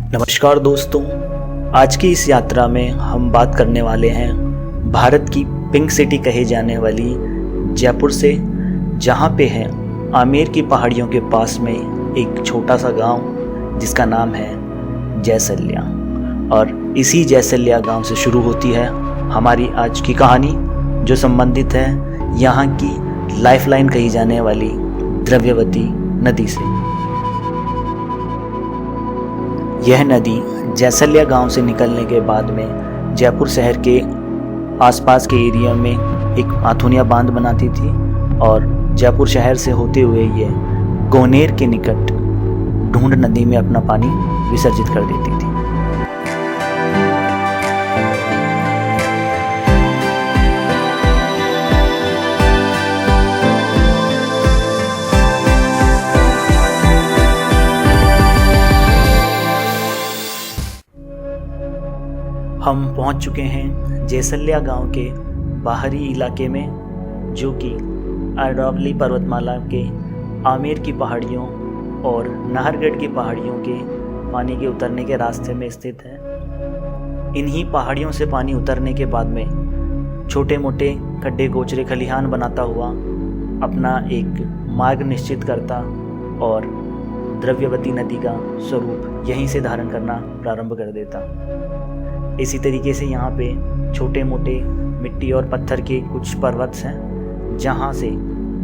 नमस्कार दोस्तों, आज की इस यात्रा में हम बात करने वाले हैं भारत की पिंक सिटी कही जाने वाली जयपुर से, जहां पे है आमेर की पहाड़ियों के पास में एक छोटा सा गांव जिसका नाम है जयसल्या। और इसी जयसल्या गांव से शुरू होती है हमारी आज की कहानी, जो संबंधित है यहाँ की लाइफलाइन कही जाने वाली द्रव्यवती नदी से। यह नदी जयसल्या गांव से निकलने के बाद में जयपुर शहर के आसपास के एरिया में एक आथुनिया बांध बनाती थी और जयपुर शहर से होते हुए ये गोनेर के निकट ढूंढ नदी में अपना पानी विसर्जित कर देती थी। हम पहुंच चुके हैं जयसल्या गांव के बाहरी इलाके में, जो कि अरावली पर्वतमाला के आमेर की पहाड़ियों और नाहरगढ़ की पहाड़ियों के पानी के उतरने के रास्ते में स्थित है। इन्हीं पहाड़ियों से पानी उतरने के बाद में छोटे मोटे खड्डे गोचरे खलिहान बनाता हुआ अपना एक मार्ग निश्चित करता और द्रव्यवती नदी का स्वरूप यहीं से धारण करना प्रारंभ कर देता। इसी तरीके से यहाँ पे छोटे मोटे मिट्टी और पत्थर के कुछ पर्वत हैं, जहाँ से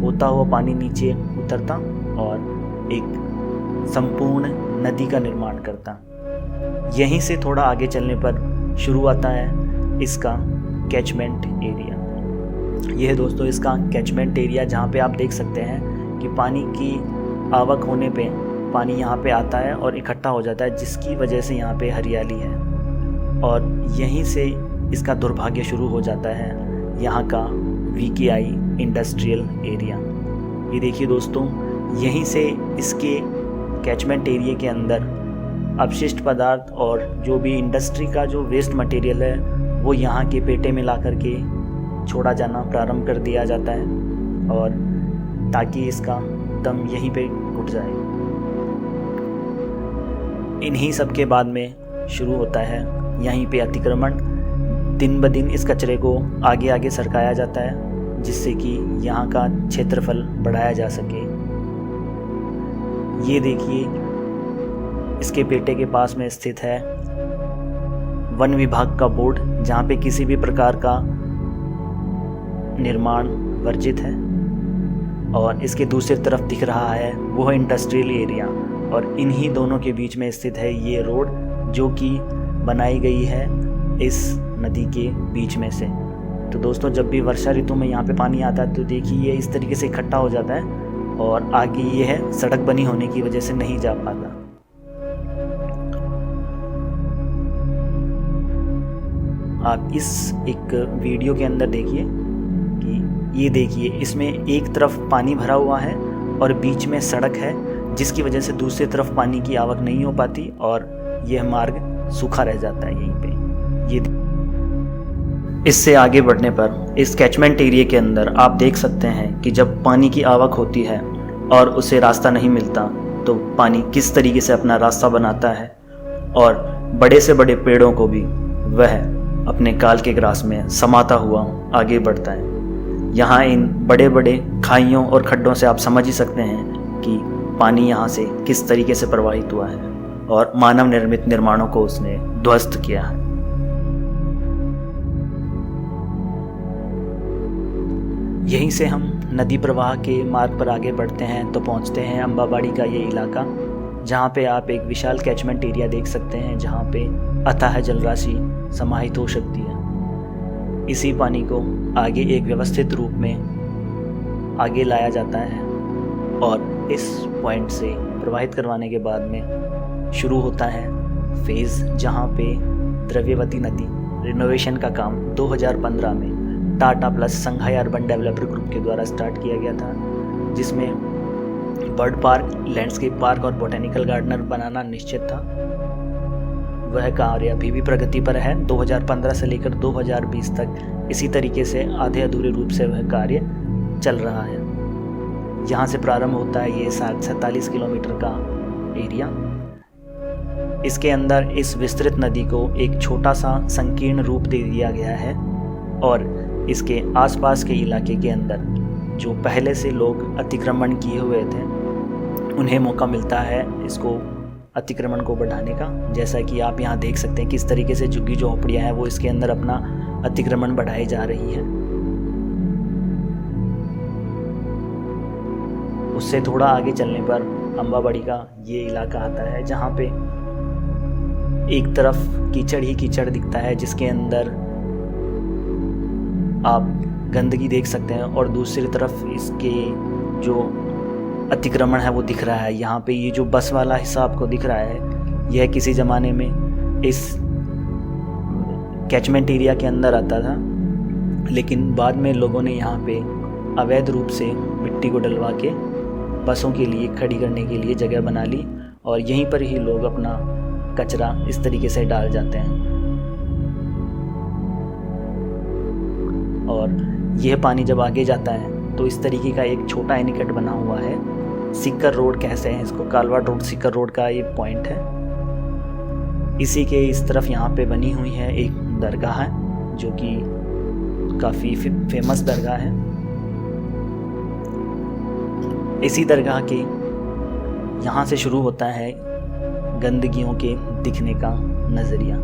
होता हुआ पानी नीचे उतरता और एक संपूर्ण नदी का निर्माण करता। यहीं से थोड़ा आगे चलने पर शुरू आता है इसका कैचमेंट एरिया। यह दोस्तों इसका कैचमेंट एरिया, जहाँ पे आप देख सकते हैं कि पानी की आवक होने पे पानी यहाँ पे आता है और इकट्ठा हो जाता है, जिसकी वजह से यहाँ पे हरियाली है। और यहीं से इसका दुर्भाग्य शुरू हो जाता है यहाँ का VKI इंडस्ट्रियल एरिया। ये देखिए दोस्तों, यहीं से इसके कैचमेंट एरिया के अंदर अपशिष्ट पदार्थ और जो भी इंडस्ट्री का जो वेस्ट मटेरियल है वो यहाँ के पेटे में ला करके छोड़ा जाना प्रारंभ कर दिया जाता है, और ताकि इसका दम यहीं पे घुट जाए। इन्हीं सब के बाद में शुरू होता है यहीं पे अतिक्रमण। दिन ब दिन इस कचरे को आगे आगे सरकाया जाता है, जिससे कि यहाँ का क्षेत्रफल बढ़ाया जा सके। ये देखिए, इसके पेटे के पास में स्थित है वन विभाग का बोर्ड, जहाँ पे किसी भी प्रकार का निर्माण वर्जित है। और इसके दूसरी तरफ दिख रहा है वो है इंडस्ट्रियल एरिया, और इन्हीं दोनों के बीच में स्थित है ये रोड, जो कि बनाई गई है इस नदी के बीच में से। तो दोस्तों, जब भी वर्षा ऋतु में यहाँ पे पानी आता है तो देखिए ये इस तरीके से इकट्ठा हो जाता है, और आगे ये है सड़क बनी होने की वजह से नहीं जा पाता। आप इस एक वीडियो के अंदर देखिए कि ये देखिए, इसमें एक तरफ पानी भरा हुआ है और बीच में सड़क है, जिसकी वजह से दूसरी तरफ पानी की आवक नहीं हो पाती और यह मार्ग सूखा रह जाता है यहीं पे। ये इससे आगे बढ़ने पर इस कैचमेंट एरिया के अंदर आप देख सकते हैं कि जब पानी की आवक होती है और उसे रास्ता नहीं मिलता तो पानी किस तरीके से अपना रास्ता बनाता है, और बड़े से बड़े पेड़ों को भी वह अपने काल के ग्रास में समाता हुआ आगे बढ़ता है। यहाँ इन बड़े बड़े खाइयों और खड्डों से आप समझ ही सकते हैं कि पानी यहाँ से किस तरीके से प्रवाहित हुआ है और मानव निर्मित निर्माणों को उसने ध्वस्त किया है। यहीं से हम नदी प्रवाह के मार्ग पर आगे बढ़ते हैं तो पहुंचते हैं अम्बाबाड़ी का ये इलाका, जहां पे आप एक विशाल कैचमेंट एरिया देख सकते हैं, जहां पे अथाह जलराशि समाहित हो सकती है। इसी पानी को आगे एक व्यवस्थित रूप में आगे लाया जाता है और इस पॉइंट से प्रवाहित करवाने के बाद में शुरू होता है फेज़, जहां पे द्रव्यवती नदी रिनोवेशन का काम 2015 में टाटा प्लस संघाई अर्बन डेवलपर ग्रुप के द्वारा स्टार्ट किया गया था, जिसमें बर्ड पार्क, लैंडस्केप पार्क और बोटेनिकल गार्डनर बनाना निश्चित था। वह कार्य अभी भी प्रगति पर है। 2015 से लेकर 2020 तक इसी तरीके से आधे अधूरे रूप से वह कार्य चल रहा है। यहाँ से प्रारंभ होता है ये 47 किलोमीटर का एरिया। इसके अंदर इस विस्तृत नदी को एक छोटा सा संकीर्ण रूप दे दिया गया है और इसके आसपास के इलाके के अंदर जो पहले से लोग अतिक्रमण किए हुए थे उन्हें मौका मिलता है इसको अतिक्रमण को बढ़ाने का। जैसा कि आप यहाँ देख सकते हैं किस तरीके से झुग्गी झोंपड़ियाँ हैं वो इसके अंदर अपना अतिक्रमण बढ़ाई जा रही है। उससे थोड़ा आगे चलने पर अम्बाबड़ी का ये इलाका आता है जहाँ पे एक तरफ कीचड़ ही कीचड़ दिखता है जिसके अंदर आप गंदगी देख सकते हैं और दूसरी तरफ इसके जो अतिक्रमण है वो दिख रहा है। यहाँ पे ये जो बस वाला हिस्सा आपको दिख रहा है यह किसी ज़माने में इस कैचमेंट एरिया के अंदर आता था, लेकिन बाद में लोगों ने यहाँ पे अवैध रूप से मिट्टी को डलवा के बसों के लिए खड़ी करने के लिए जगह बना ली और यहीं पर ही लोग अपना कचरा इस तरीके से डाल जाते हैं। और यह पानी जब आगे जाता है तो इस तरीके का एक छोटा एनीकट बना हुआ है, सिक्कर रोड कहते हैं इसको, कालवाड़ रोड सिक्कर रोड का ये पॉइंट है। इसी के इस तरफ यहाँ पे बनी हुई है एक दरगाह है जो कि काफ़ी फेमस दरगाह है। इसी दरगाह के यहाँ से शुरू होता है गंदगियों के दिखने का नज़रिया।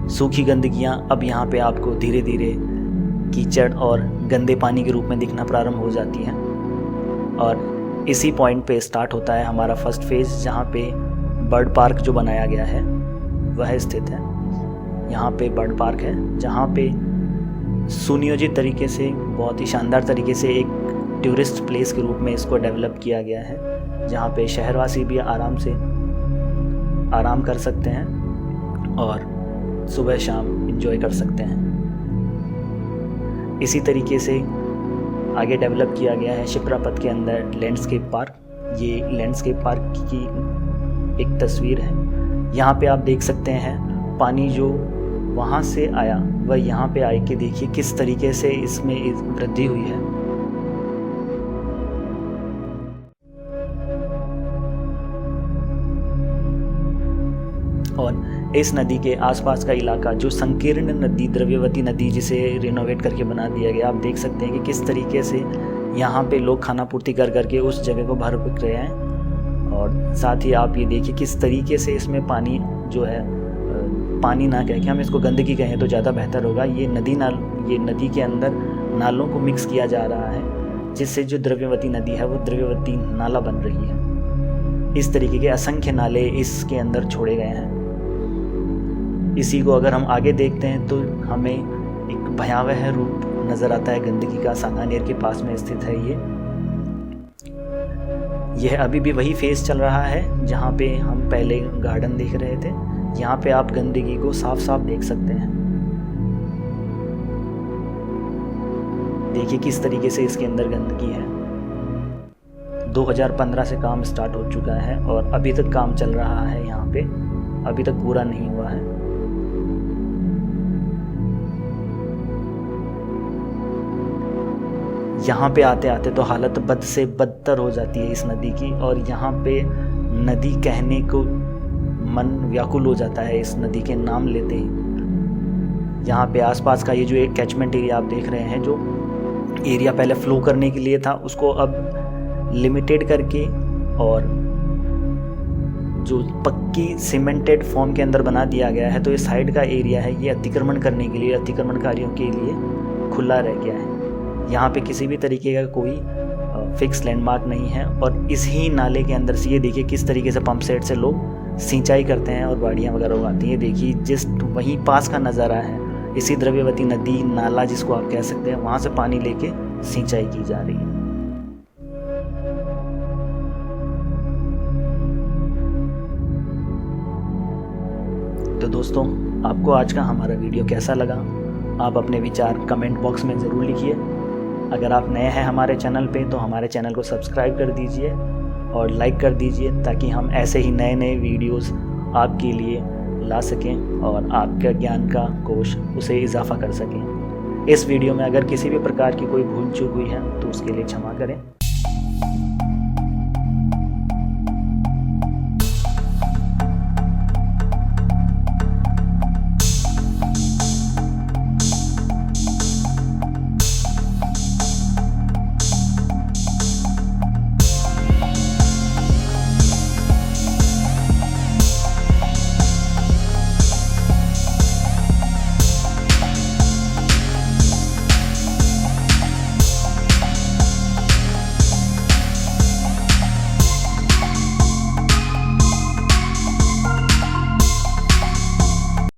सूखी गंदगियाँ अब यहाँ पे आपको धीरे धीरे कीचड़ और गंदे पानी के रूप में दिखना प्रारंभ हो जाती हैं और इसी पॉइंट पे स्टार्ट होता है हमारा फर्स्ट फेज़ जहाँ पे बर्ड पार्क जो बनाया गया है वह स्थित है। यहाँ पे बर्ड पार्क है जहाँ पे सुनियोजित तरीके से बहुत ही शानदार तरीके से एक टूरिस्ट प्लेस के रूप में इसको डेवलप किया गया है, जहाँ पे शहरवासी भी आराम से आराम कर सकते हैं और सुबह शाम एंजॉय कर सकते हैं। इसी तरीके से आगे डेवलप किया गया है शिप्रापत के अंदर लैंडस्केप पार्क। ये लैंडस्केप पार्क की एक तस्वीर है। यहाँ पे आप देख सकते हैं पानी जो वहाँ से आया वह यहाँ पे आए के देखिए किस तरीके से इसमें वृद्धि हुई है। और इस नदी के आसपास का इलाका जो संकीर्ण नदी द्रव्यवती नदी जिसे रिनोवेट करके बना दिया गया, आप देख सकते हैं कि किस तरीके से यहाँ पे लोग खाना पूर्ति कर करके उस जगह को भर बिक रहे हैं। और साथ ही आप ये देखिए किस तरीके से इसमें पानी जो है, पानी ना कह के हम इसको गंदगी कहें तो ज़्यादा बेहतर होगा, ये नदी के अंदर नालों को मिक्स किया जा रहा है जिससे जो द्रव्यवती नदी है वो द्रव्यवती नाला बन रही है। इस तरीके के असंख्य नाले इसके अंदर छोड़े गए हैं। इसी को अगर हम आगे देखते हैं तो हमें एक भयावह रूप नज़र आता है गंदगी का। सांगानेर के पास में स्थित है यह अभी भी वही फेज़ चल रहा है जहाँ पे हम पहले गार्डन देख रहे थे। यहाँ पे आप गंदगी को साफ साफ देख सकते हैं। देखिए किस तरीके से इसके अंदर गंदगी है। 2015 से काम स्टार्ट हो चुका है और अभी तक काम चल रहा है यहाँ पे, अभी तक पूरा नहीं हुआ है। यहाँ पे आते आते तो हालत बद से बदतर हो जाती है इस नदी की और यहाँ पे नदी कहने को मन व्याकुल हो जाता है इस नदी के नाम लेते ही। यहाँ पे आसपास का ये जो एक कैचमेंट एरिया आप देख रहे हैं, जो एरिया पहले फ्लो करने के लिए था उसको अब लिमिटेड करके और जो पक्की सीमेंटेड फॉर्म के अंदर बना दिया गया है। तो ये साइड का एरिया है, ये अतिक्रमण करने के लिए, अतिक्रमणकारियों के लिए खुला रह गया है। यहाँ पे किसी भी तरीके का कोई फिक्स लैंडमार्क नहीं है और इस ही नाले के अंदर से ये देखिए किस तरीके से पंप सेट से लोग सिंचाई करते हैं और बाड़ियाँ वगैरह उगाती हैं। देखिए जस्ट वहीं पास का नज़ारा है, इसी द्रव्यवती नदी नाला जिसको आप कह सकते हैं, वहाँ से पानी लेके सिंचाई की जा रही है। तो दोस्तों, आपको आज का हमारा वीडियो कैसा लगा? आप अपने विचार कमेंट बॉक्स में ज़रूर लिखिए। अगर आप नए हैं हमारे चैनल पे तो हमारे चैनल को सब्सक्राइब कर दीजिए और लाइक कर दीजिए ताकि हम ऐसे ही नए नए वीडियोस आपके लिए ला सकें और आपका ज्ञान का कोश उसे इजाफा कर सकें। इस वीडियो में अगर किसी भी प्रकार की कोई भूल चूक हुई है तो उसके लिए क्षमा करें।